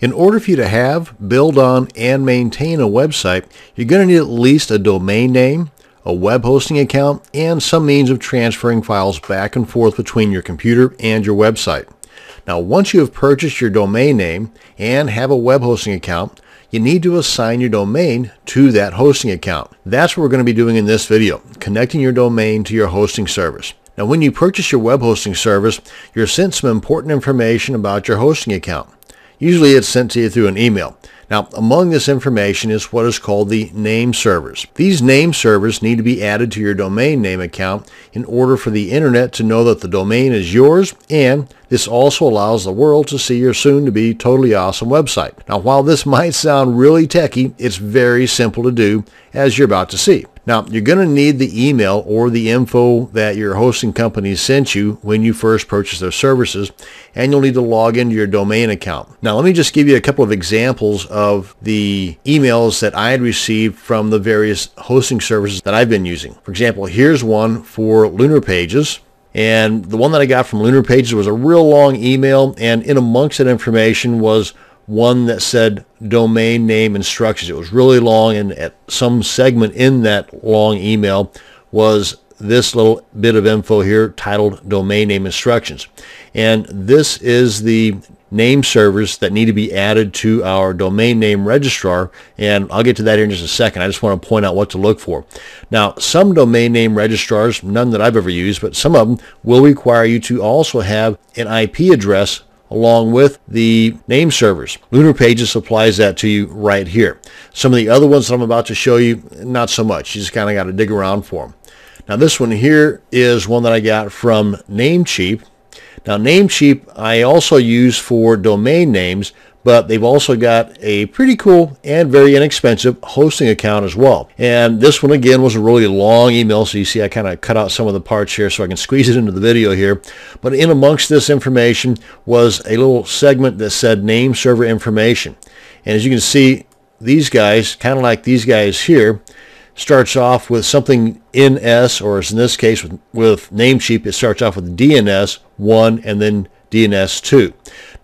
In order for you to have, build on, and maintain a website, you're going to need at least a domain name, a web hosting account, and some means of transferring files back and forth between your computer and your website. Now, once you have purchased your domain name and have a web hosting account, you need to assign your domain to that hosting account. That's what we're going to be doing in this video, connecting your domain to your hosting service. Now, when you purchase your web hosting service, you're sent some important information about your hosting account. Usually it's sent to you through an email. Now, among this information is what is called the name servers. These name servers need to be added to your domain name account in order for the internet to know that the domain is yours, and this also allows the world to see your soon-to-be totally awesome website. Now, while this might sound really techy, it's very simple to do, as you're about to see. Now, you're going to need the email or the info that your hosting company sent you when you first purchased their services, and you'll need to log into your domain account. Now, let me just give you a couple of examples of the emails that I had received from the various hosting services that I've been using. For example, here's one for Lunar Pages. And the one that I got from Lunar Pages was a real long email, and in amongst that information was one that said domain name instructions. It was really long, and at some segment in that long email was this little bit of info here titled domain name instructions. And this is the name servers that need to be added to our domain name registrar, and I'll get to that here in just a second. I just want to point out what to look for. Now, some domain name registrars, none that I've ever used, but some of them will require you to also have an IP address along with the name servers. Lunar Pages supplies that to you right here. Some of the other ones that I'm about to show you, not so much. You just kind of got to dig around for them. Now, this one here is one that I got from Namecheap. Now, Namecheap I also use for domain names, but they've also got a pretty cool and very inexpensive hosting account as well. And this one again was a really long email, so you see I kind of cut out some of the parts here so I can squeeze it into the video here. But in amongst this information was a little segment that said name server information. And as you can see, these guys, kind of like these guys here, starts off with something NS, or as in this case with Namecheap, it starts off with DNS1 and then DNS2.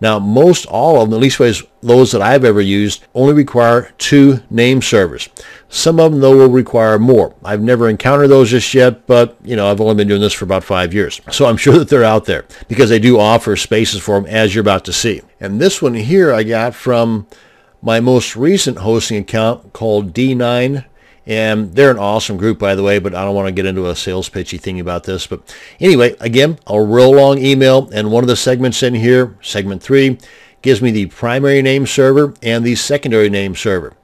Now, most all of them, at least those that I've ever used, only require 2 name servers. Some of them, though, will require more. I've never encountered those just yet, but, I've only been doing this for about 5 years. So I'm sure that they're out there because they do offer spaces for them, as you're about to see. And this one here I got from my most recent hosting account called D9. And they're an awesome group, by the way, but I don't want to get into a sales pitchy thing about this. But anyway, again, a real long email, and one of the segments in here, segment 3, gives me the primary name server and the secondary name server.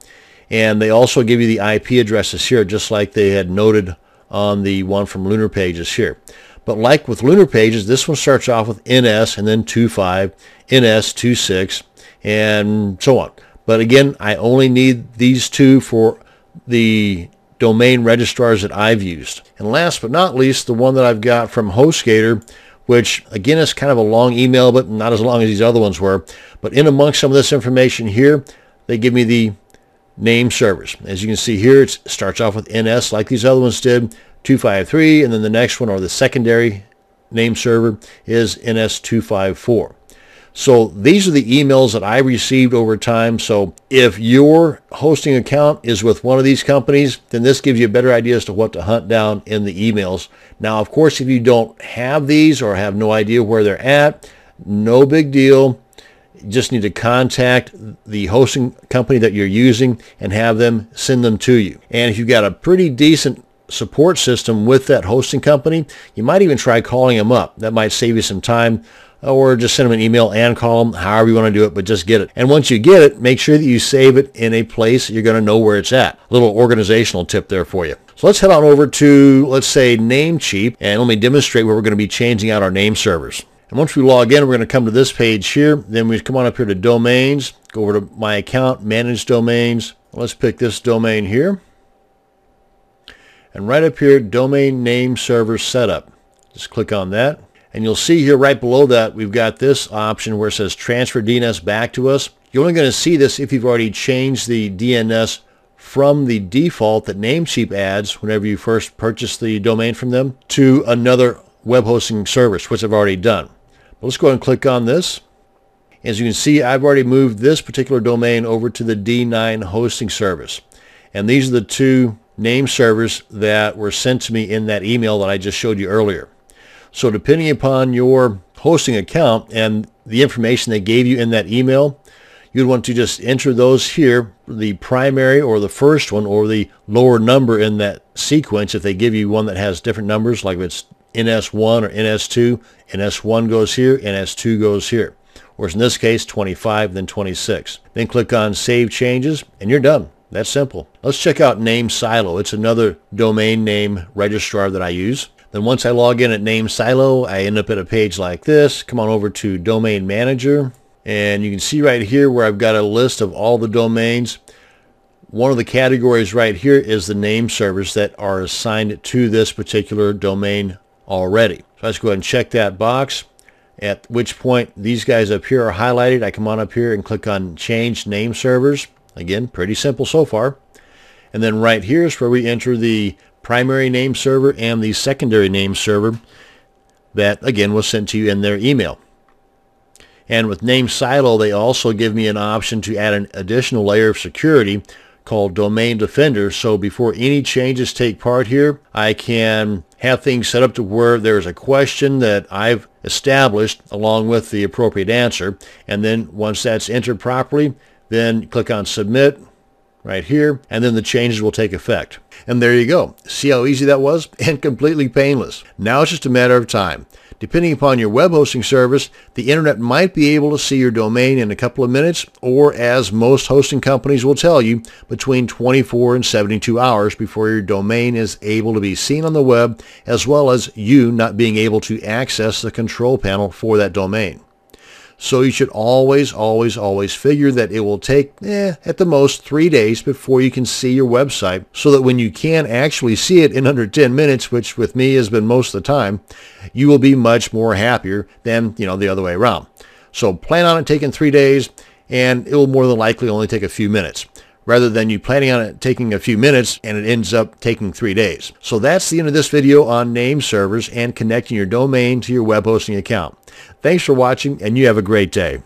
And they also give you the IP addresses here, just like they had noted on the one from Lunar Pages here. But like with Lunar Pages, this one starts off with NS and then 25, NS 26, and so on. But again, I only need these 2 for the domain registrars that I've used. And last but not least, the one that I've got from HostGator, which again is kind of a long email, but not as long as these other ones were. But in amongst some of this information here, they give me the name servers. As you can see here, it starts off with NS like these other ones did, 253, and then the next one, or the secondary name server, is NS254. So these are the emails that I received over time. So if your hosting account is with one of these companies, then this gives you a better idea as to what to hunt down in the emails. Now, of course, if you don't have these or have no idea where they're at, no big deal. You just need to contact the hosting company that you're using and have them send them to you. And if you've got a pretty decent support system with that hosting company, you might even try calling them up. That might save you some time. Or just send them an email and call them, however you want to do it, but just get it. And once you get it, make sure that you save it in a place you're going to know where it's at. A little organizational tip there for you. So let's head on over to, let's say, Namecheap, and let me demonstrate where we're going to be changing out our name servers. And once we log in, we're going to come to this page here. Then we come on up here to Domains, go over to My Account, Manage Domains. Let's pick this domain here. And right up here, Domain Name Server Setup. Just click on that. And you'll see here right below that we've got this option where it says transfer DNS back to us. You're only going to see this if you've already changed the DNS from the default that Namecheap adds whenever you first purchase the domain from them to another web hosting service, which I've already done. But let's go ahead and click on this. As you can see, I've already moved this particular domain over to the D9 hosting service. And these are the two name servers that were sent to me in that email that I just showed you earlier. So depending upon your hosting account and the information they gave you in that email, you'd want to just enter those here, the primary or the first one or the lower number in that sequence. If they give you one that has different numbers, like if it's NS1 or NS2, NS1 goes here, NS2 goes here. Or in this case, 25, then 26. Then click on Save Changes, and you're done. That's simple. Let's check out NameSilo. It's another domain name registrar that I use. Then once I log in at NameSilo, I end up at a page like this. Come on over to Domain Manager. And you can see right here where I've got a list of all the domains. One of the categories right here is the name servers that are assigned to this particular domain already. So let's go ahead and check that box, at which point these guys up here are highlighted. I come on up here and click on Change Name Servers. Again, pretty simple so far. And then right here is where we enter the primary name server and the secondary name server that, again, was sent to you in their email. And with NameSilo, they also give me an option to add an additional layer of security called Domain Defender. So before any changes take part here, I can have things set up to where there's a question that I've established along with the appropriate answer. And then once that's entered properly, then click on Submit right here, and then the changes will take effect. And there you go. See how easy that was? And completely painless. Now it's just a matter of time. Depending upon your web hosting service, the internet might be able to see your domain in a couple of minutes, or as most hosting companies will tell you, between 24 and 72 hours before your domain is able to be seen on the web, as well as you not being able to access the control panel for that domain. So you should always figure that it will take, at the most 3 days before you can see your website, so that when you can actually see it in under 10 minutes, which with me has been most of the time, you will be much more happier than, the other way around. So plan on it taking 3 days, and it will more than likely only take a few minutes, rather than you planning on it taking a few minutes and it ends up taking 3 days. So that's the end of this video on name servers and connecting your domain to your web hosting account. Thanks for watching, and you have a great day.